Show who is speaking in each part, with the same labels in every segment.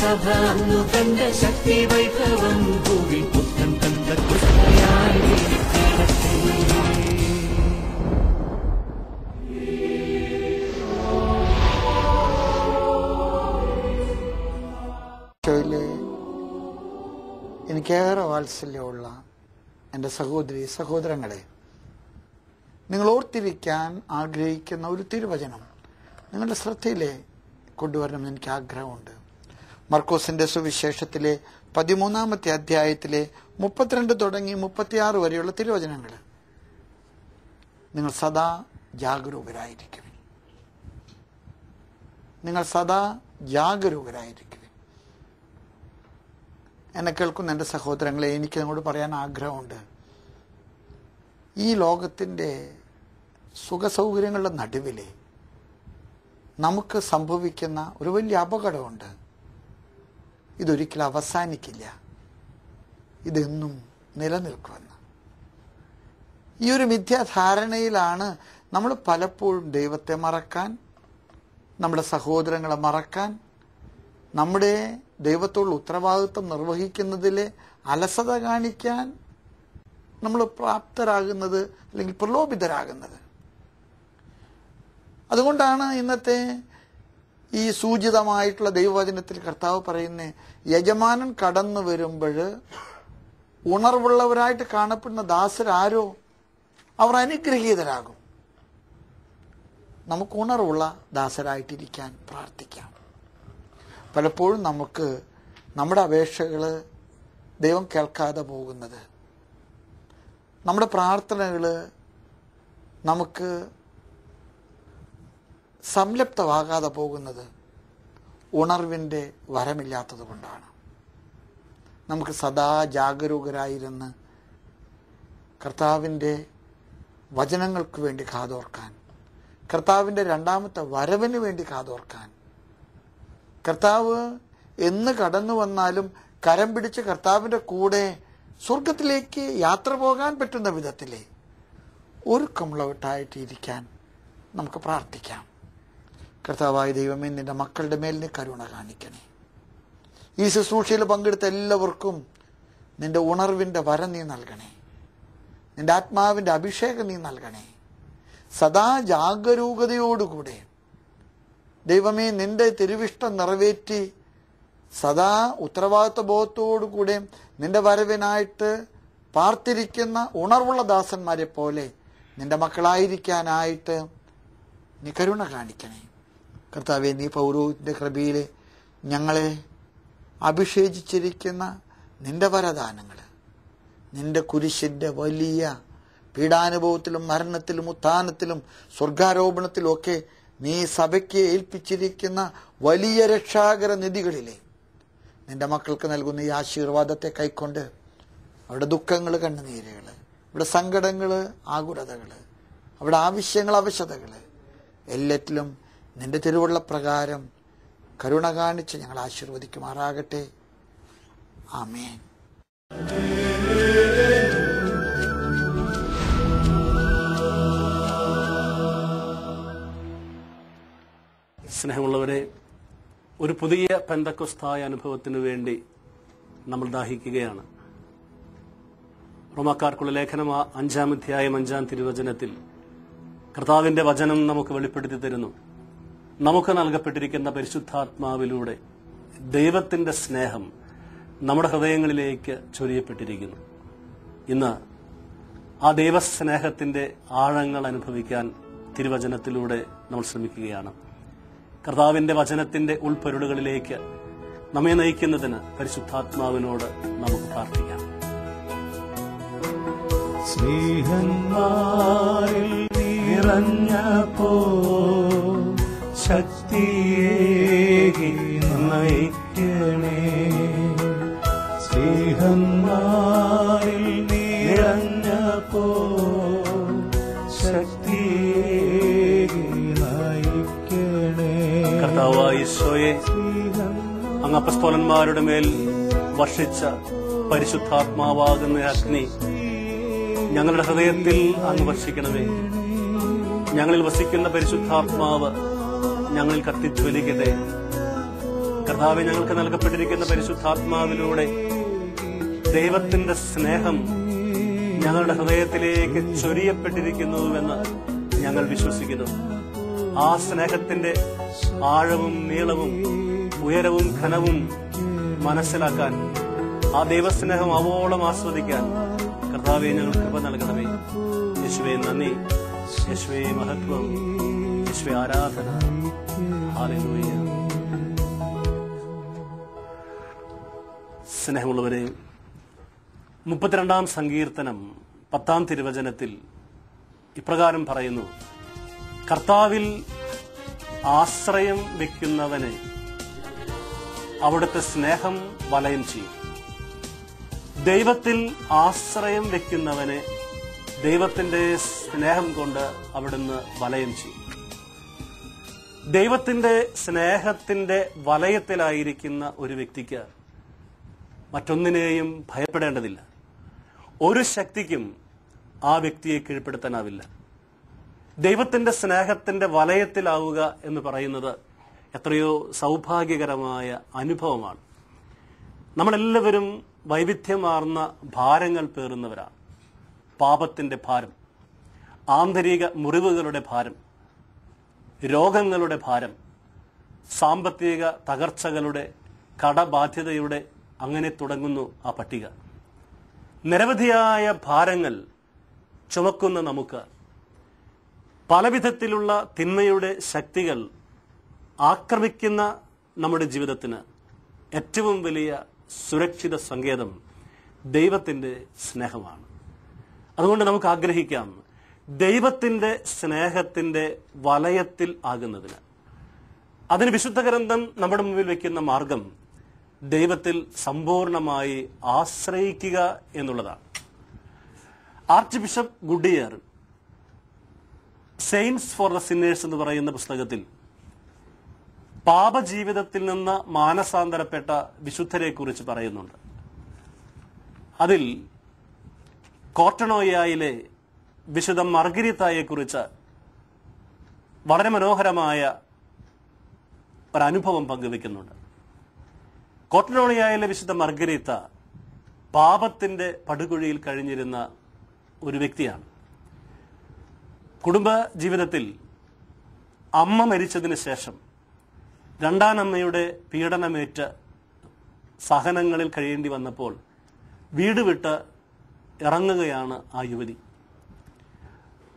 Speaker 1: സഭ അന്നു കണ്ട ശക്തി വൈഭവം ഭൂവി പുത്തൻ പെന്തക്കോസ്തായായി
Speaker 2: എനിക്കേറെ വാത്സല്യമുള്ള എൻ്റെ സഹോദരി സഹോദരങ്ങളെ, നിങ്ങൾ ഓർത്തിരിക്കാൻ ആഗ്രഹിക്കുന്ന ഒരു തിരുവചനം നിങ്ങളുടെ ശ്രദ്ധയിലെ കൊണ്ടുവരണമെന്ന് എനിക്ക് ആഗ്രഹമുണ്ട്. മർക്കോസിന്റെ സുവിശേഷത്തിലെ 13-ാമത്തെ അധ്യായത്തിലെ 32 തുടങ്ങി 36 വരെയുള്ള തിരുവചനങ്ങൾ. നിങ്ങൾ സദാ ജാഗരൂകരായിരിക്കും. നിങ്ങൾ സദാ ജാഗരൂകരായിരിക്കും. എന്നെ കേൾക്കുന്ന എൻ്റെ സഹോദരങ്ങളെ, എനിക്ക് നിങ്ങളോട് പറയാൻ ആഗ്രഹമുണ്ട്. ഈ ലോകത്തിൻ്റെ സുഖസൗകര്യങ്ങളുടെ നടുവിൽ നമുക്ക് സംഭവിക്കുന്ന ഒരു വലിയ അപകടമുണ്ട്. ഇതൊരിക്കലും അവസാനിക്കില്ല, ഇതെന്നും നിലനിൽക്കുമെന്ന്. ഈ ഒരു മിഥ്യാധാരണയിലാണ് നമ്മൾ പലപ്പോഴും ദൈവത്തെ മറക്കാൻ, നമ്മുടെ സഹോദരങ്ങളെ മറക്കാൻ, നമ്മുടെ ദൈവത്തോടുള്ള ഉത്തരവാദിത്വം നിർവഹിക്കുന്നതിലെ അലസത കാണിക്കാൻ നമ്മൾ പ്രാപ്തരാകുന്നത്, അല്ലെങ്കിൽ പ്രലോഭിതരാകുന്നത്. അതുകൊണ്ടാണ് ഇന്നത്തെ ഈ സൂചിതമായിട്ടുള്ള ദൈവവചനത്തിൽ കർത്താവ് പറയുന്ന യജമാനൻ കടന്നു വരുമ്പോൾ ഉണർവുള്ളവരായിട്ട് കാണപ്പെടുന്ന ദാസരാരോ അവർ അനുഗ്രഹീതരാകും. നമുക്ക് ഉണർവുള്ള ദാസരായിട്ടിരിക്കാൻ പ്രാർത്ഥിക്കാം. പലപ്പോഴും നമുക്ക് നമ്മുടെ അപേക്ഷകൾ ദൈവം കേൾക്കാതെ പോകുന്നത്, നമ്മുടെ പ്രാർത്ഥനകൾ നമുക്ക് സംലപ്തമാകാതെ പോകുന്നത് ഉണർവിൻ്റെ വരമില്ലാത്തത് കൊണ്ടാണ്. നമുക്ക് സദാ ജാഗരൂകരായിരുന്ന് കർത്താവിൻ്റെ വചനങ്ങൾക്ക് വേണ്ടി കാതോർക്കാൻ, കർത്താവിൻ്റെ രണ്ടാമത്തെ വരവിന് വേണ്ടി കാതോർക്കാൻ, കർത്താവ് എന്ന് കടന്നു വന്നാലും കരം പിടിച്ച് കർത്താവിൻ്റെ കൂടെ സ്വർഗത്തിലേക്ക് യാത്ര പോകാൻ പറ്റുന്ന വിധത്തിലെ ഒരുക്കമുള്ളവട്ടായിട്ട് ഇരിക്കാൻ നമുക്ക് പ്രാർത്ഥിക്കാം. കർത്താവായ ദൈവമേ, നിന്റെ മക്കളുടെ മേൽ നീ കരുണ കാണിക്കണേ. ഈ ശുശ്രൂഷയിൽ പങ്കെടുത്ത എല്ലാവർക്കും നിന്റെ ഉണർവിൻ്റെ വരം നീ നൽകണേ. നിന്റെ ആത്മാവിൻ്റെ അഭിഷേകം നീ നൽകണേ. സദാ ജാഗരൂകതയോടുകൂടെ ദൈവമേ നിന്റെ തിരുവിഷ്ടം നിറവേറ്റി സദാ ഉത്തരവാദിത്വ ബോധത്തോടുകൂടെ നിന്റെ വരവിനായിട്ട് പാർത്തിരിക്കുന്ന ഉണർവുള്ള ദാസന്മാരെ പോലെ നിന്റെ മക്കളായിരിക്കാനായിട്ട് നീ കരുണ കാണിക്കണേ. കർത്താവെ, നീ പൗരോഹിത്യന്റെ കൃപയിൽ ഞങ്ങളെ അഭിഷേചിച്ചിരിക്കുന്ന നിന്റെ വരദാനങ്ങൾ, നിന്റെ കുരിശിൻ്റെ വലിയ പീഡാനുഭവത്തിലും മരണത്തിലും ഉത്ഥാനത്തിലും സ്വർഗാരോപണത്തിലും ഒക്കെ നീ സഭയ്ക്ക് ഏൽപ്പിച്ചിരിക്കുന്ന വലിയ രക്ഷാകര നിധികളിലെ നിന്റെ മക്കൾക്ക് നൽകുന്ന ഈ ആശീർവാദത്തെ കൈക്കൊണ്ട് അവിടെ ദുഃഖങ്ങൾ, കണ്ണുനീരുകൾ, ഇവിടെ സങ്കടങ്ങൾ, ആകുലതകൾ, അവിടെ ആവശ്യങ്ങൾ, അവശതകൾ, എല്ലാറ്റിലും നിന്റെ തിരുവുള്ള പ്രകാരം കരുണ കാണിച്ച് ഞങ്ങൾ ആശീർവദിക്കുമാറാകട്ടെ. ആമേൻ.
Speaker 3: സ്നേഹമുള്ളവരെ, ഒരു പുതിയ പെന്തക്കോസ്തായ അനുഭവത്തിനു വേണ്ടി നമ്മൾ ദാഹിക്കുകയാണ്. റോമാക്കാർക്കുള്ള ലേഖനം 5-ാം അധ്യായം 5-ാം തിരുവചനത്തിൽ കർത്താവിന്റെ വചനം നമുക്ക് വെളിപ്പെടുത്തി തരുന്നു. നമുക്ക് നൽകപ്പെട്ടിരിക്കുന്ന പരിശുദ്ധാത്മാവിലൂടെ ദൈവത്തിന്റെ സ്നേഹം നമ്മുടെ ഹൃദയങ്ങളിലേക്ക് ചൊരിയപ്പെട്ടിരിക്കുന്നു. ഇന്ന് ആ ദൈവസ്നേഹത്തിന്റെ ആഴങ്ങൾ അനുഭവിക്കാൻ തിരുവചനത്തിലൂടെ നമ്മൾ ശ്രമിക്കുകയാണ്. കർത്താവിന്റെ വചനത്തിന്റെ ഉൾപ്പൊരുളുകളിലേക്ക് നമ്മെ നയിക്കുന്നതിന് പരിശുദ്ധാത്മാവിനോട് നമുക്ക് പ്രാർത്ഥിക്കാം.
Speaker 1: സ്നേഹന്മാരിൽ നിറഞ്ഞപ്പോ ശക്തിയേകി നയിക്കണേ. സ്നേഹന്മാരിൽ നിറഞ്ഞപ്പോ ശക്തിയേകി നയിക്കണേ.
Speaker 3: കർത്താവായ ഈശോയെ, അങ്ങ് അപ്പസ്തോലന്മാരുടെ മേൽ വർഷിച്ച പരിശുദ്ധാത്മാവാകുന്ന അഗ്നി ഞങ്ങളുടെ ഹൃദയത്തിൽ അങ്ങ് വർഷിക്കണമേ. ഞങ്ങളിൽ വസിക്കുന്ന പരിശുദ്ധാത്മാവ് ഞങ്ങളിൽ കത്തിജ്വലിക്കട്ടെ. കർത്താവെ, ഞങ്ങൾക്ക് നൽകപ്പെട്ടിരിക്കുന്ന പരിശുദ്ധാത്മാവിലൂടെ ദൈവത്തിന്റെ സ്നേഹം ഞങ്ങളുടെ ഹൃദയത്തിലേക്ക് ചൊരിയപ്പെട്ടിരിക്കുന്നുവെന്ന് ഞങ്ങൾ വിശ്വസിക്കുന്നു. ആ സ്നേഹത്തിന്റെ ആഴവും നീളവും ഉയരവും ഘനവും മനസ്സിലാക്കാൻ, ആ ദൈവസ്നേഹം അവോളം ആസ്വദിക്കാൻ കർത്താവെ ഞങ്ങൾ കൃപ നൽകണമേ. യേശുവേ നന്ദി, യേശുവേ മഹത്വം, യേശുവേ ആരാധന. ഹല്ലേലൂയ. സ്നേഹമുള്ളവരെ, 32-ാം സങ്കീർത്തനം 10-ാം തിരുവചനത്തിൽ ഇപ്രകാരം പറയുന്നു: കർത്താവിൽ ആശ്രയം വെക്കുന്നവനെ അവിടുത്തെ സ്നേഹം വലയം ചെയ്യും. ദൈവത്തിൽ ആശ്രയം വെക്കുന്നവനെ ദൈവത്തിന്റെ സ്നേഹം കൊണ്ട് അവിടുന്ന് വലയം ചെയ്യും. ദൈവത്തിന്റെ സ്നേഹത്തിന്റെ വലയത്തിലായിരിക്കുന്ന ഒരു വ്യക്തിക്ക് മറ്റൊന്നിനെയും ഭയപ്പെടേണ്ടതില്ല. ഒരു ശക്തിക്കും ആ വ്യക്തിയെ കീഴ്പ്പെടുത്താനാവില്ല. ദൈവത്തിന്റെ സ്നേഹത്തിന്റെ വലയത്തിലാവുക എന്ന് പറയുന്നത് എത്രയോ സൗഭാഗ്യകരമായ അനുഭവമാണ്. നമ്മളെല്ലാവരും വൈവിധ്യമാർന്ന ഭാരങ്ങൾ പേറുന്നവരാണ്. പാപത്തിന്റെ ഭാരം, ആന്തരിക മുറിവുകളുടെ ഭാരം, രോഗങ്ങളുടെ ഭാരം, സാമ്പത്തിക തകർച്ചകളുടെ, കടബാധ്യതയുടെ, അങ്ങനെ തുടങ്ങുന്നു ആ പട്ടിക. നിരവധിയായ ഭാരങ്ങൾ ചുമക്കുന്ന നമുക്ക് പലവിധത്തിലുള്ള തിന്മയുടെ ശക്തികൾ ആക്രമിക്കുന്ന നമ്മുടെ ജീവിതത്തിന് ഏറ്റവും വലിയ സുരക്ഷിത സങ്കേതം ദൈവത്തിന്റെ സ്നേഹമാണ്. അതുകൊണ്ട് നമുക്ക് ആഗ്രഹിക്കാം ദൈവത്തിന്റെ സ്നേഹത്തിന്റെ വലയത്തിൽ ആകുന്നതിന്. അതിന് വിശുദ്ധ ഗ്രന്ഥം നമ്മുടെ മുമ്പിൽ വയ്ക്കുന്ന മാർഗം ദൈവത്തിൽ സമ്പൂർണമായി ആശ്രയിക്കുക എന്നുള്ളതാണ്. Arch bishop Goodyear saints for the sinners എന്ന് പറയുന്ന പുസ്തകത്തിൽ പാപജീവിതത്തിൽ നിന്ന് മാനസാന്തരപ്പെട്ട വിശുദ്ധരെ കുറിച്ച് പറയുന്നുണ്ട്. അതിൽ കോർട്ടണോയായിലെ വിശുദ്ധ മർഗരിത്തായെക്കുറിച്ച് വളരെ മനോഹരമായ ഒരനുഭവം പങ്കുവെക്കുന്നുണ്ട്. കോർട്ടണോയായിലെ വിശുദ്ധ മർഗരിത്ത പാപത്തിന്റെ പടുകുഴിയിൽ കഴിഞ്ഞിരുന്ന ഒരു വ്യക്തിയാണ്. കുടുംബ ജീവിതത്തിൽ അമ്മ മരിച്ചതിന് ശേഷം രണ്ടാനമ്മയുടെ പീഡനമേറ്റ് സഹനങ്ങളിൽ കഴിയേണ്ടി വന്നപ്പോൾ വീട് വിട്ട് ഇറങ്ങുകയാണ് ആ യുവതി.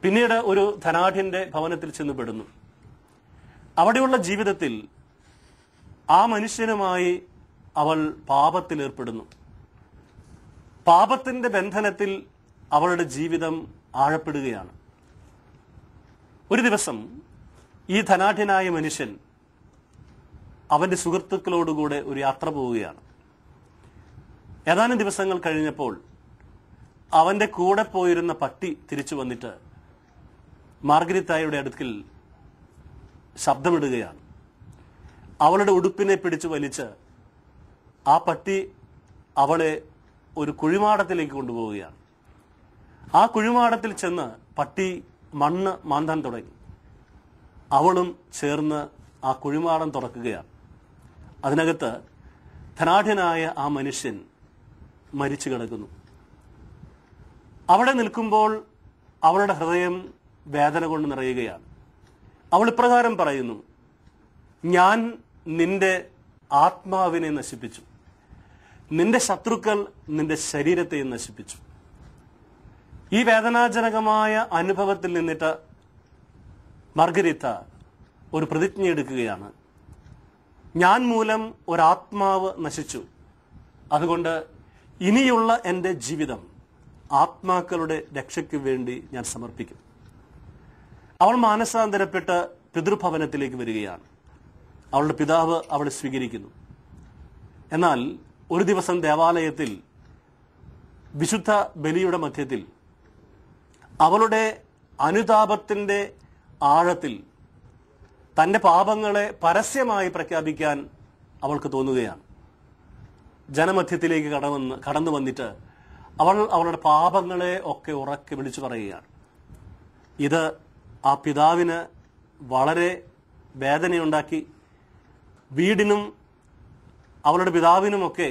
Speaker 3: പിന്നീട് ഒരു ധനാഢ്യന്റെ ഭവനത്തിൽ ചെന്നുപെടുന്നു. അവിടെയുള്ള ജീവിതത്തിൽ ആ മനുഷ്യനുമായി അവൾ പാപത്തിലേർപ്പെടുന്നു. പാപത്തിന്റെ ബന്ധനത്തിൽ അവളുടെ ജീവിതം ആഴപ്പെടുകയാണ്. ഒരു ദിവസം ഈ ധനാഢ്യനായ മനുഷ്യൻ അവന്റെ സുഹൃത്തുക്കളോടുകൂടെ ഒരു യാത്ര പോവുകയാണ്. ഏതാനും ദിവസങ്ങൾ കഴിഞ്ഞപ്പോൾ അവന്റെ കൂടെ പോയിരുന്ന പട്ടി തിരിച്ചു വന്നിട്ട് മാർഗരിത്തായുടെ അടുക്കൽ ശബ്ദമിടുകയാണ്. അവളുടെ ഉടുപ്പിനെ പിടിച്ചു വലിച്ച് ആ പട്ടി അവളെ ഒരു കുഴിമാടത്തിലേക്ക് കൊണ്ടുപോവുകയാണ്. ആ കുഴിമാടത്തിൽ ചെന്ന് പട്ടി മണ്ണ് മാന്താൻ തുടങ്ങി. അവളും ചേർന്ന് ആ കുഴിമാടം തുറക്കുകയാണ്. അതിനകത്ത് ധനാഢ്യനായ ആ മനുഷ്യൻ മരിച്ചു കിടക്കുന്നു. അവിടെ നിൽക്കുമ്പോൾ അവളുടെ ഹൃദയം വേദന കൊണ്ട് നിറയുകയാണ്. അവൾ ഇപ്രകാരം പറയുന്നു: ഞാൻ നിന്റെ ആത്മാവിനെ നശിപ്പിച്ചു, നിന്റെ ശത്രുക്കൾ നിന്റെ ശരീരത്തെ നശിപ്പിച്ചു. ഈ വേദനാജനകമായ അനുഭവത്തിൽ നിന്നിട്ട് മർഗരിത്ത ഒരു പ്രതിജ്ഞ എടുക്കുകയാണ്: ഞാൻ മൂലം ഒരാത്മാവ് നശിച്ചു, അതുകൊണ്ട് ഇനിയുള്ള എൻ്റെ ജീവിതം ആത്മാക്കളുടെ രക്ഷയ്ക്ക് വേണ്ടി ഞാൻ സമർപ്പിക്കും. അവൾ മാനസാന്തരപ്പെട്ട് പിതൃഭവനത്തിലേക്ക് വരികയാണ്. അവളുടെ പിതാവ് അവളെ സ്വീകരിക്കുന്നു. എന്നാൽ ഒരു ദിവസം ദേവാലയത്തിൽ വിശുദ്ധ ബലിയുടെ മധ്യത്തിൽ അവളുടെ അനുതാപത്തിന്റെ ആഴത്തിൽ തന്റെ പാപങ്ങളെ പരസ്യമായി പ്രഖ്യാപിക്കാൻ അവൾക്ക് തോന്നുകയാണ്. ജനമധ്യത്തിലേക്ക് കടന്നു വന്നിട്ട് അവൾ അവളുടെ പാപങ്ങളെ ഒക്കെ ഉറക്കെ വിളിച്ചു പറയുകയാണ്. ഇത് ആ പിതാവിന് വളരെ വേദനയുണ്ടാക്കി. വീടിനും അവളുടെ പിതാവിനുമൊക്കെ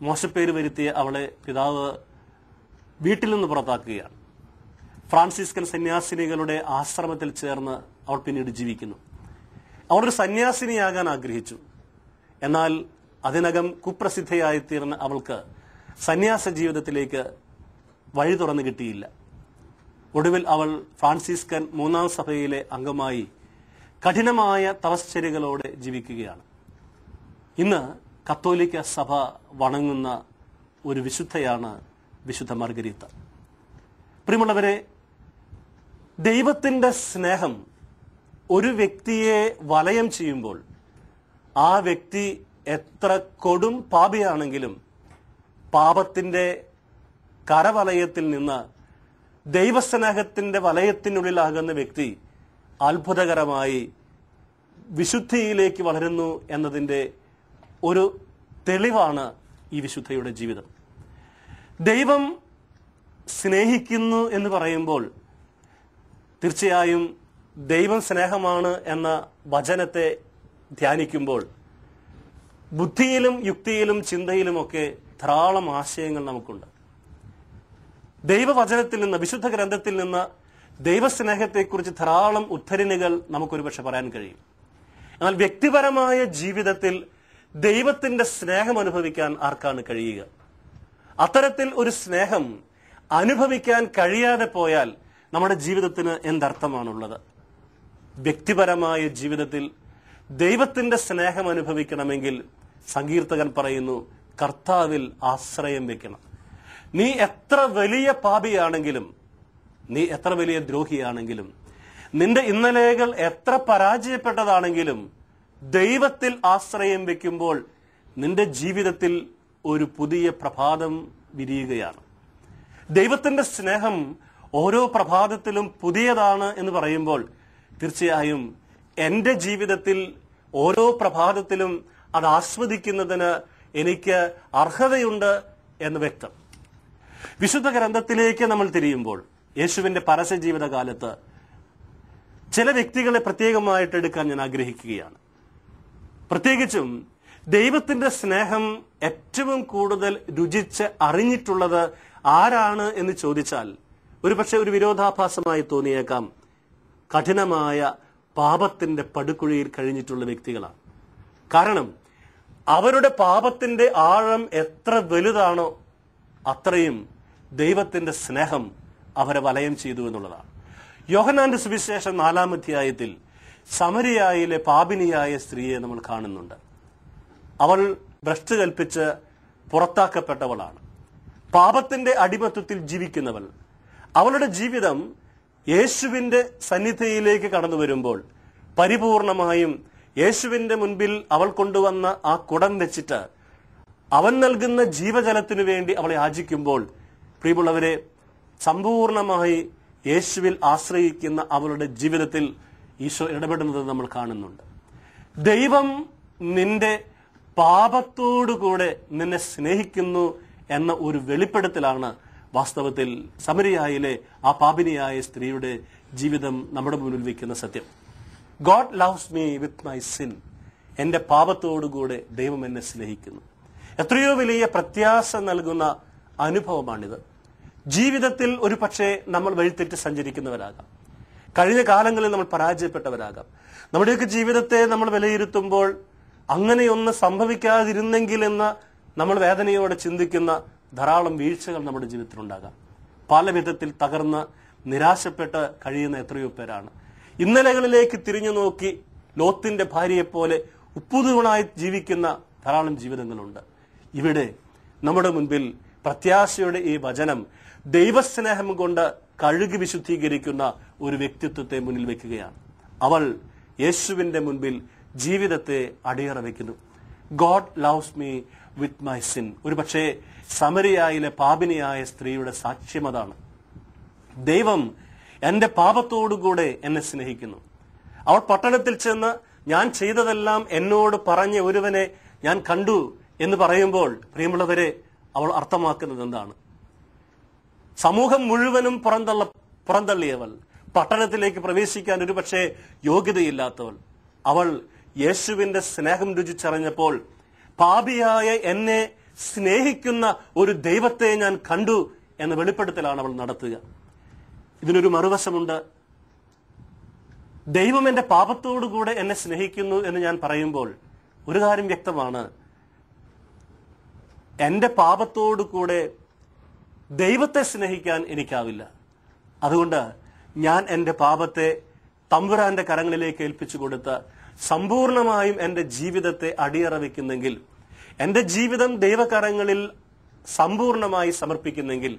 Speaker 3: മോശപ്പേര് വരുത്തിയ അവളെ പിതാവ് വീട്ടിൽ നിന്ന് പുറത്താക്കുകയാണ്. ഫ്രാൻസിസ്കൻ സന്യാസിനികളുടെ ആശ്രമത്തിൽ ചേർന്ന് അവൾ പിന്നീട് ജീവിക്കുന്നു. അവളൊരു സന്യാസിനിയാകാൻ ആഗ്രഹിച്ചു. എന്നാൽ അതിനകം കുപ്രസിദ്ധയായിത്തീർന്ന അവൾക്ക് സന്യാസ ജീവിതത്തിലേക്ക് വഴി തുറന്നു കിട്ടിയില്ല. ഒടുവിൽ അവൾ ഫ്രാൻസിസ്കൻ 3-ാം സഭയിലെ അംഗമായി കഠിനമായ തപശ്ചര്യകളോടെ ജീവിക്കുകയാണ്. ഇന്ന് കത്തോലിക്ക സഭ വണങ്ങുന്ന ഒരു വിശുദ്ധയാണ് വിശുദ്ധ മാർഗരീത്ത. പ്രിയമുള്ളവരെ, ദൈവത്തിന്റെ സ്നേഹം ഒരു വ്യക്തിയെ വലയം ചെയ്യുമ്പോൾ ആ വ്യക്തി എത്ര കൊടും പാപിയാണെങ്കിലും പാപത്തിന്റെ കരവലയത്തിൽ നിന്ന് ദൈവസ്നേഹത്തിന്റെ വലയത്തിനുള്ളിലാകുന്ന വ്യക്തി അത്ഭുതകരമായി വിശുദ്ധിയിലേക്ക് വളരുന്നു എന്നതിൻ്റെ ഒരു തെളിവാണ് ഈ വിശുദ്ധയുടെ ജീവിതം. ദൈവം സ്നേഹിക്കുന്നു എന്ന് പറയുമ്പോൾ തീർച്ചയായും ദൈവം സ്നേഹമാണ് എന്ന വചനത്തെ ധ്യാനിക്കുമ്പോൾ ബുദ്ധിയിലും യുക്തിയിലും ചിന്തയിലുമൊക്കെ ധാരാളം ആശയങ്ങൾ നമുക്കുണ്ട്. ദൈവവചനത്തിൽ നിന്ന്, വിശുദ്ധ ഗ്രന്ഥത്തിൽ നിന്ന് ദൈവസ്നേഹത്തെക്കുറിച്ച് ധാരാളം ഉദ്ധരണികൾ നമുക്കൊരുപക്ഷെ പറയാൻ കഴിയും. എന്നാൽ വ്യക്തിപരമായ ജീവിതത്തിൽ ദൈവത്തിന്റെ സ്നേഹം അനുഭവിക്കാൻ ആർക്കാണ് കഴിയുക? അത്തരത്തിൽ ഒരു സ്നേഹം അനുഭവിക്കാൻ കഴിയാതെ പോയാൽ നമ്മുടെ ജീവിതത്തിന് എന്തർത്ഥമാണുള്ളത്? വ്യക്തിപരമായ ജീവിതത്തിൽ ദൈവത്തിന്റെ സ്നേഹം അനുഭവിക്കണമെങ്കിൽ സങ്കീർത്തകൻ പറയുന്നു, കർത്താവിൽ ആശ്രയം വെക്കണം. നീ എത്ര വലിയ പാപിയാണെങ്കിലും, നീ എത്ര വലിയ ദ്രോഹിയാണെങ്കിലും, നിന്റെ ഇന്നലെകൾ എത്ര പരാജയപ്പെട്ടതാണെങ്കിലും ദൈവത്തിൽ ആശ്രയം വെക്കുമ്പോൾ നിന്റെ ജീവിതത്തിൽ ഒരു പുതിയ പ്രഭാതം വിരിയുകയാണ്. ദൈവത്തിന്റെ സ്നേഹം ഓരോ പ്രഭാതത്തിലും പുതിയതാണ് എന്ന് പറയുമ്പോൾ തീർച്ചയായും എൻ്റെ ജീവിതത്തിൽ ഓരോ പ്രഭാതത്തിലും അത് ആസ്വദിക്കുന്നതിന് എനിക്ക് അർഹതയുണ്ട് എന്ന് വ്യക്തം. വിശുദ്ധ ഗ്രന്ഥത്തിലേക്ക് നമ്മൾ തിരിയുമ്പോൾ യേശുവിന്റെ പരസ്യ ജീവിതകാലത്ത് ചില വ്യക്തികളെ പ്രത്യേകമായിട്ട് എടുക്കാൻ ഞാൻ ആഗ്രഹിക്കുകയാണ്. പ്രത്യേകിച്ചും ദൈവത്തിന്റെ സ്നേഹം ഏറ്റവും കൂടുതൽ രുചിച്ച് അറിഞ്ഞിട്ടുള്ളത് ആരാണ് എന്ന് ചോദിച്ചാൽ ഒരുപക്ഷെ ഒരു വിരോധാഭാസമായി തോന്നിയേക്കാം. കഠിനമായ പാപത്തിന്റെ പടുകുഴിയിൽ കഴിഞ്ഞിട്ടുള്ള വ്യക്തികളാണ്. കാരണം അവരുടെ പാപത്തിന്റെ ആഴം എത്ര വലുതാണോ അത്രയും ദൈവത്തിന്റെ സ്നേഹം അവരെ വലയം ചെയ്തു എന്നുള്ളതാണ്. യോഹന്നാന്റെ സുവിശേഷം 4-ാം അധ്യായത്തിൽ സമരിയായിലെ പാപിനിയായ സ്ത്രീയെ നമ്മൾ കാണുന്നുണ്ട്. അവൾ ഭ്രഷ്ട് കൽപ്പിച്ച് പുറത്താക്കപ്പെട്ടവളാണ്. പാപത്തിന്റെ അടിമത്വത്തിൽ ജീവിക്കുന്നവൾ. അവളുടെ ജീവിതം യേശുവിന്റെ സന്നിധിയിലേക്ക് കടന്നു വരുമ്പോൾ പരിപൂർണമായും യേശുവിന്റെ മുൻപിൽ അവൾ കൊണ്ടുവന്ന ആ കുടം വെച്ചിട്ട് അവൻ നൽകുന്ന ജീവജലത്തിനു വേണ്ടി അവളെ യാചിക്കുമ്പോൾ പ്രിയമുള്ളവരെ, സമ്പൂർണമായി യേശുവിൽ ആശ്രയിക്കുന്ന അവളുടെ ജീവിതത്തിൽ ഈശോ ഇടപെടുന്നത് നമ്മൾ കാണുന്നുണ്ട്. ദൈവം നിന്റെ പാപത്തോടുകൂടെ നിന്നെ സ്നേഹിക്കുന്നു എന്ന ഒരു വെളിപ്പെടുത്തലാണ് വാസ്തവത്തിൽ സമരിയായിലെ ആ പാപിനിയായ സ്ത്രീയുടെ ജീവിതം നമ്മുടെ മുന്നിൽ വയ്ക്കുന്ന സത്യം. God loves me with my sin. എന്റെ പാപത്തോടുകൂടെ ദൈവം എന്നെ സ്നേഹിക്കുന്നു. എത്രയോ വലിയ പ്രത്യാശ നൽകുന്ന അനുഭവമാണിത്. ജീവിതത്തിൽ ഒരു പക്ഷേ നമ്മൾ വഴിതെറ്റി സഞ്ചരിക്കുന്നവരാകാം. കഴിഞ്ഞ കാലങ്ങളിൽ നമ്മൾ പരാജയപ്പെട്ടവരാകാം. നമ്മുടെയൊക്കെ ജീവിതത്തെ നമ്മൾ വിലയിരുത്തുമ്പോൾ അങ്ങനെയൊന്ന് സംഭവിക്കാതിരുന്നെങ്കിൽ എന്ന് നമ്മൾ വേദനയോടെ ചിന്തിക്കുന്ന ധാരാളം വീഴ്ചകൾ നമ്മുടെ ജീവിതത്തിലുണ്ടാകാം. പല വിധത്തിൽ തകർന്ന് നിരാശപ്പെട്ട് കഴിയുന്ന എത്രയോ പേരാണ്. ഇന്നലകളിലേക്ക് തിരിഞ്ഞു നോക്കി ലോത്തിന്റെ ഭാര്യയെപ്പോലെ ഉപ്പുതൂണായി ജീവിക്കുന്ന ധാരാളം ജീവിതങ്ങളുണ്ട്. ഇവിടെ നമ്മുടെ മുൻപിൽ പ്രത്യാശയുടെ ഈ വചനം ദൈവസ്നേഹം കൊണ്ട് കഴുകി വിശുദ്ധീകരിക്കുന്ന ഒരു വ്യക്തിത്വത്തെ മുന്നിൽ വെക്കുകയാണ്. അവൾ യേശുവിന്റെ മുൻപിൽ ജീവിതത്തെ അടിയറ വയ്ക്കുന്നു. God loves me with my sin. ഒരു പക്ഷേ സമരിയായിലെ പാപിനിയായ സ്ത്രീയുടെ സാക്ഷ്യം അതാണ്. ദൈവം എന്റെ പാപത്തോടുകൂടെ എന്നെ സ്നേഹിക്കുന്നു. അവൾ പട്ടണത്തിൽ ചെന്ന് ഞാൻ ചെയ്തതെല്ലാം എന്നോട് പറഞ്ഞ ഒരുവനെ ഞാൻ കണ്ടു എന്ന് പറയുമ്പോൾ പ്രിയമുള്ളവരെ, അവൾ അർത്ഥമാക്കുന്നത് എന്താണ്? സമൂഹം മുഴുവനും പുറന്തള്ളിയവൾ, പട്ടണത്തിലേക്ക് പ്രവേശിക്കാൻ ഒരുപക്ഷെ യോഗ്യതയില്ലാത്തവൾ, അവൾ യേശുവിന്റെ സ്നേഹം രുചിച്ചറിഞ്ഞപ്പോൾ പാപിയായ എന്നെ സ്നേഹിക്കുന്ന ഒരു ദൈവത്തെ ഞാൻ കണ്ടു എന്ന വെളിപ്പെടുത്തലാണ് അവൾ നടത്തുക. ഇതിനൊരു മറുവശമുണ്ട്. ദൈവം എന്റെ പാപത്തോടുകൂടെ എന്നെ സ്നേഹിക്കുന്നു എന്ന് ഞാൻ പറയുമ്പോൾ ഒരു കാര്യം വ്യക്തമാണ്, എന്റെ പാപത്തോടുകൂടെ ദൈവത്തെ സ്നേഹിക്കാൻ എനിക്കാവില്ല. അതുകൊണ്ട് ഞാൻ എന്റെ പാപത്തെ തമ്പുരാന്റെ കരങ്ങളിലേക്ക് ഏൽപ്പിച്ചു കൊടുത്ത് സമ്പൂർണമായും എന്റെ ജീവിതത്തെ അടിയറ വയ്ക്കുന്നെങ്കിൽ, എന്റെ ജീവിതം ദൈവകരങ്ങളിൽ സമ്പൂർണമായി സമർപ്പിക്കുന്നെങ്കിൽ,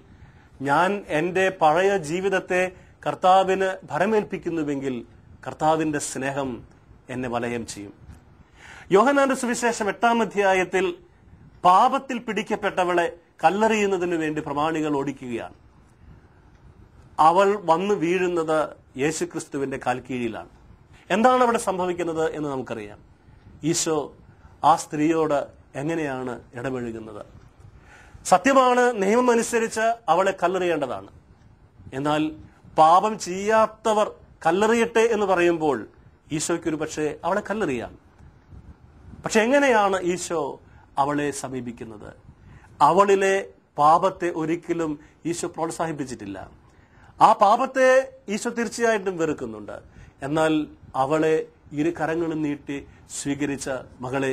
Speaker 3: ഞാൻ എന്റെ പഴയ ജീവിതത്തെ കർത്താവിന് ഭരമേൽപ്പിക്കുന്നുവെങ്കിൽ കർത്താവിന്റെ സ്നേഹം എന്നെ വലയം ചെയ്യും. യോഹന്നാന്റെ സുവിശേഷം 8-ാം അധ്യായത്തിൽ പാപത്തിൽ പിടിക്കപ്പെട്ടവളെ കല്ലെറിയുന്നതിനു വേണ്ടി പ്രമാണികൾ ഓടിക്കുകയാണ്. അവൾ വന്നു വീഴുന്നത് യേശുക്രിസ്തുവിന്റെ കാൽക്കീഴിലാണ്. എന്താണ് അവിടെ സംഭവിക്കുന്നത് എന്ന് നമുക്കറിയാം. ഈശോ ആ സ്ത്രീയോട് എങ്ങനെയാണ് ഇടപഴകുന്നത്? സത്യമാണ്, നിയമം അനുസരിച്ച് അവളെ കല്ലെറിയേണ്ടതാണ്. എന്നാൽ പാപം ചെയ്യാത്തവർ കല്ലെറിയട്ടെ എന്ന് പറയുമ്പോൾ ഈശോയ്ക്കൊരു പക്ഷേ അവളെ കല്ലെറിയാം. പക്ഷെ എങ്ങനെയാണ് ഈശോ അവളെ സമീപിക്കുന്നത്? അവളിലെ പാപത്തെ ഒരിക്കലും ഈശോ പ്രോത്സാഹിപ്പിച്ചിട്ടില്ല. ആ പാപത്തെ ഈശോ തീർച്ചയായിട്ടും വെറുക്കുന്നുണ്ട്. എന്നാൽ അവളെ ഇരു കരങ്ങളും നീട്ടി സ്വീകരിച്ച മകളെ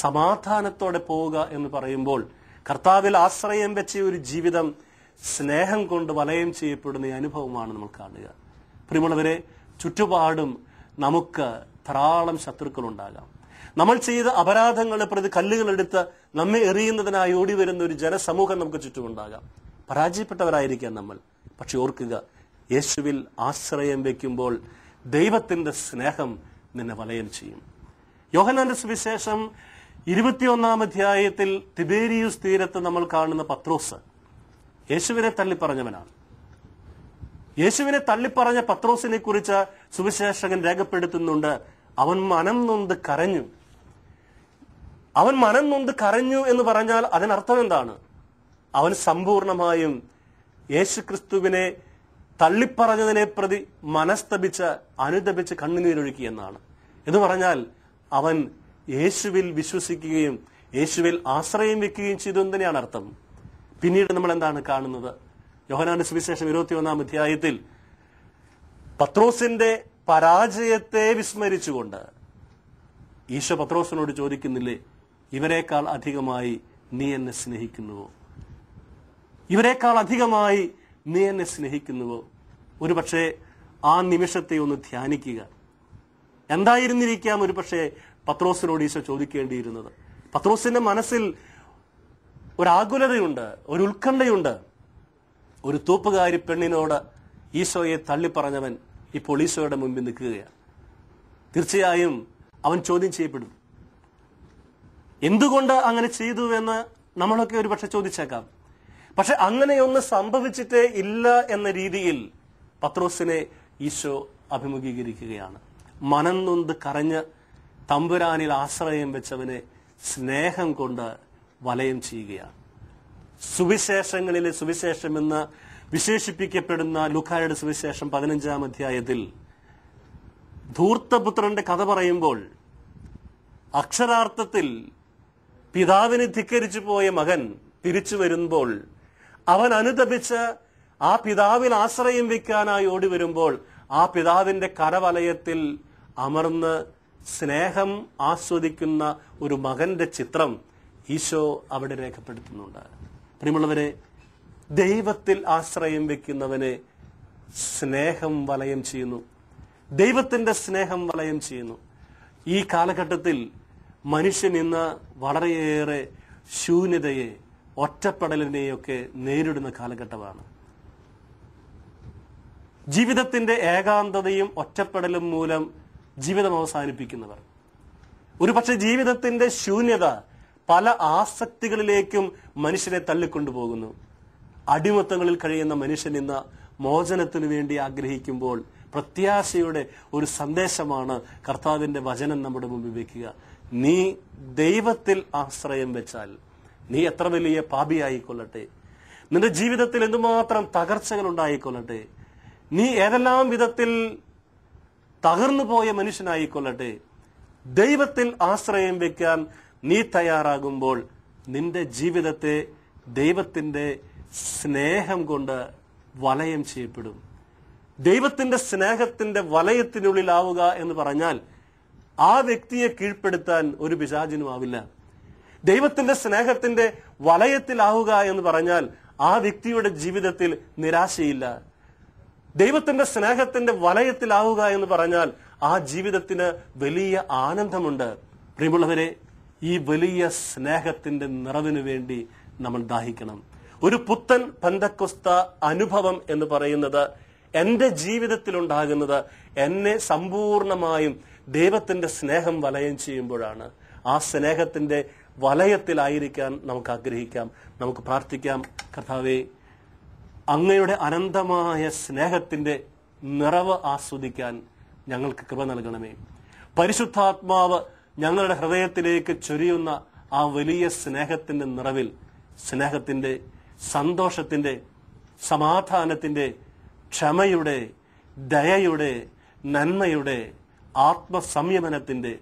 Speaker 3: സമാധാനത്തോടെ പോവുക എന്ന് പറയുമ്പോൾ കർത്താവിൽ ആശ്രയം വെച്ച ഒരു ജീവിതം സ്നേഹം കൊണ്ട് വലയം ചെയ്യപ്പെടുന്ന അനുഭവമാണ് നമ്മൾ കാണുക. പ്രിയമുള്ളവരെ, ചുറ്റുപാടും നമുക്ക് ധാരാളം ശത്രുക്കളുണ്ടാകാം. നമ്മൾ ചെയ്ത അപരാധങ്ങളെ പ്രതി കല്ലുകളെടുത്ത് നമ്മെ എറിയുന്നതിനായി ഓടി വരുന്ന ഒരു ജനസമൂഹം നമുക്ക് ചുറ്റുമുണ്ടാകാം. പരാജയപ്പെട്ടവരായിരിക്കാം നമ്മൾ. പക്ഷെ ഓർക്കുക, യേശുവിൽ ആശ്രയം വെക്കുമ്പോൾ ദൈവത്തിന്റെ സ്നേഹം നിന്നെ വലയം ചെയ്യും. യോഹന്നാന്റെ സുവിശേഷം 21-ാം അധ്യായത്തിൽ തിബേരിയൂസ് തീരത്ത് നമ്മൾ കാണുന്ന പത്രോസ് യേശുവിനെ തള്ളിപ്പറഞ്ഞവനാണ്. യേശുവിനെ തള്ളിപ്പറഞ്ഞ പത്രോസിനെ കുറിച്ച് സുവിശേഷകൻ രേഖപ്പെടുത്തുന്നുണ്ട്, അവൻ മനം നൊന്ത് കരഞ്ഞു. അവൻ മനം നൊന്ത് കരഞ്ഞു എന്ന് പറഞ്ഞാൽ അതിനർത്ഥം എന്താണ്? അവൻ സമ്പൂർണമായും യേശുക്രിസ്തുവിനെ തള്ളിപ്പറഞ്ഞതിനെ പ്രതി മനസ്തപിച്ച് അനുതപിച്ച് കണ്ണുനീരൊഴുക്കി എന്നാണ്. എന്ന് പറഞ്ഞാൽ അവൻ യേശുവിൽ വിശ്വസിക്കുകയും യേശുവിൽ ആശ്രയം വെക്കുകയും ചെയ്തു എന്ന് തന്നെയാണ് അർത്ഥം. പിന്നീട് നമ്മൾ എന്താണ് കാണുന്നത്? യോഹന്നാന്റെ സുവിശേഷം 21-ാം അധ്യായത്തിൽ പത്രോസിന്റെ പരാജയത്തെ വിസ്മരിച്ചുകൊണ്ട് ഈശോ പത്രോസിനോട് ചോദിക്കുന്നില്ലേ, ഇവരെക്കാൾ അധികമായി നീ എന്നെ സ്നേഹിക്കുന്നുവോ? ഇവരെക്കാൾ അധികമായി നീ എന്നെ സ്നേഹിക്കുന്നുവോ? ഒരു പക്ഷേ ആ നിമിഷത്തെ ഒന്ന് ധ്യാനിക്കുക. എന്തായിരുന്നിരിക്കാം ഒരു പക്ഷേ പത്രോസിനോട് ഈശോ ചോദിക്കേണ്ടിയിരുന്നത്? പത്രോസിന്റെ മനസ്സിൽ ഒരാകുലതയുണ്ട്, ഒരു ഉത്കണ്ഠയുണ്ട്. ഒരു തൂപ്പുകാരി പെണ്ണിനോട് ഈശോയെ തള്ളിപ്പറഞ്ഞവൻ ഇപ്പോൾ ഈശോയുടെ മുമ്പിൽ നിൽക്കുകയാണ്. തീർച്ചയായും അവൻ ചോദ്യം ചെയ്യപ്പെടും. എന്തുകൊണ്ട് അങ്ങനെ ചെയ്തു എന്ന് നമ്മളൊക്കെ ഒരു പക്ഷെ ചോദിച്ചേക്കാം. പക്ഷെ അങ്ങനെയൊന്നും സംഭവിച്ചിട്ടേ ഇല്ല എന്ന രീതിയിൽ പത്രോസിനെ ഈശോ അഭിമുഖീകരിക്കുകയാണ്. മനം നൊന്ത് കരഞ്ഞ് തമ്പുരാനിൽ ആശ്രയം വെച്ചവനെ സ്നേഹം കൊണ്ട് വലയം ചെയ്യുകയാണ്. സുവിശേഷങ്ങളിലെ സുവിശേഷമെന്ന് വിശേഷിപ്പിക്കപ്പെടുന്ന ലൂക്കായുടെ സുവിശേഷം 15-ാം അധ്യായത്തിൽ ധൂർത്തപുത്രന്റെ കഥ പറയുമ്പോൾ അക്ഷരാർത്ഥത്തിൽ പിതാവിനെ ധിക്കരിച്ചു പോയ മകൻ തിരിച്ചു വരുമ്പോൾ അവൻ അനുതപിച്ച് ആ പിതാവിൽ ആശ്രയം വെക്കാനായി ഓടി വരുമ്പോൾ ആ പിതാവിന്റെ കരവലയത്തിൽ അമർന്ന് സ്നേഹം ആസ്വദിക്കുന്ന ഒരു മകന്റെ ചിത്രം ഈശോ അവിടെ രേഖപ്പെടുത്തുന്നുണ്ട്. പ്രിയമുള്ളവരെ, ദൈവത്തിൽ ആശ്രയം വെക്കുന്നവനെ സ്നേഹം വലയം ചെയ്യുന്നു. ദൈവത്തിന്റെ സ്നേഹം വലയം ചെയ്യുന്നു. ഈ കാലഘട്ടത്തിൽ മനുഷ്യൻ ഇന്ന് വളരെയേറെ ശൂന്യതയെ, ഒറ്റപ്പെടലിനെയൊക്കെ നേരിടുന്ന കാലഘട്ടമാണ്. ജീവിതത്തിന്റെ ഏകാന്തതയും ഒറ്റപ്പെടലും മൂലം ജീവിതം അവസാനിപ്പിക്കുന്നവർ, ഒരുപക്ഷെ ജീവിതത്തിന്റെ ശൂന്യത പല ആസക്തികളിലേക്കും മനുഷ്യനെ തള്ളിക്കൊണ്ടുപോകുന്നു. അടിമത്തങ്ങളിൽ കഴിയുന്ന മനുഷ്യൻ ഇന്ന് മോചനത്തിനു വേണ്ടി ആഗ്രഹിക്കുമ്പോൾ പ്രത്യാശയുടെ ഒരു സന്ദേശമാണ് കർത്താവിന്റെ വചനം നമ്മുടെ മുമ്പിൽ വെക്കുക. നീ ദൈവത്തിൽ ആശ്രയം വെച്ചാൽ, നീ എത്ര വലിയ പാപിയായിക്കൊള്ളട്ടെ, നിന്റെ ജീവിതത്തിൽ എന്തുമാത്രം തകർച്ചകൾ ഉണ്ടായിക്കൊള്ളട്ടെ, നീ ഏതെല്ലാം വിധത്തിൽ തകർന്നു പോയ മനുഷ്യനായിക്കൊള്ളട്ടെ, ദൈവത്തിൽ ആശ്രയം വെക്കാൻ നീ തയ്യാറാകുമ്പോൾ നിന്റെ ജീവിതത്തെ ദൈവത്തിന്റെ സ്നേഹം കൊണ്ട് വലയം ചെയ്യപ്പെടും. ദൈവത്തിന്റെ സ്നേഹത്തിന്റെ വലയത്തിനുള്ളിലാവുക എന്ന് പറഞ്ഞാൽ ആ വ്യക്തിയെ കീഴ്പ്പെടുത്താൻ ഒരു പിശാചിനും ആവില്ല. ദൈവത്തിന്റെ സ്നേഹത്തിന്റെ വലയത്തിലാവുക എന്ന് പറഞ്ഞാൽ ആ വ്യക്തിയുടെ ജീവിതത്തിൽ നിരാശയില്ല. ദൈവത്തിന്റെ സ്നേഹത്തിന്റെ വലയത്തിലാവുക എന്ന് പറഞ്ഞാൽ ആ ജീവിതത്തിന് വലിയ ആനന്ദമുണ്ട്. പ്രിയമുള്ളവരെ, ഈ വലിയ സ്നേഹത്തിന്റെ നിറവിനു വേണ്ടി നമ്മൾ ദാഹിക്കണം. ഒരു പുത്തൻ പെന്തക്കോസ്ത അനുഭവം എന്ന് പറയുന്നത് എന്റെ ജീവിതത്തിൽ ഉണ്ടാകുന്നത് എന്നെ സമ്പൂർണമായും ദൈവത്തിന്റെ സ്നേഹം വലയം ചെയ്യുമ്പോഴാണ്. ആ സ്നേഹത്തിന്റെ വലയത്തിലായിരിക്കാൻ നമുക്ക് ആഗ്രഹിക്കാം. നമുക്ക് പ്രാർത്ഥിക്കാം. കർത്താവേ, അങ്ങയുടെ അനന്തമായ സ്നേഹത്തിന്റെ നിറവ് ആസ്വദിക്കാൻ ഞങ്ങൾക്ക് കൃപ നൽകണമേ. പരിശുദ്ധാത്മാവ് ഞങ്ങളുടെ ഹൃദയത്തിലേക്ക് ചൊരിയുന്ന ആ വലിയ സ്നേഹത്തിന്റെ നിറവിൽ സ്നേഹത്തിന്റെ, സന്തോഷത്തിന്റെ, സമാധാനത്തിന്റെ, ക്ഷമയുടെ, ദയയുടെ, നന്മയുടെ, ആത്മസംയമനത്തിന്റെ,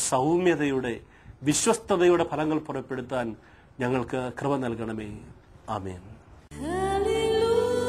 Speaker 3: സൗമ്യതയുടെ, വിശ്വസ്തതയുടെ ഫലങ്ങൾ പുറപ്പെടുത്താൻ ഞങ്ങൾക്ക് കൃപ നൽകണമേ. ആമേൻ.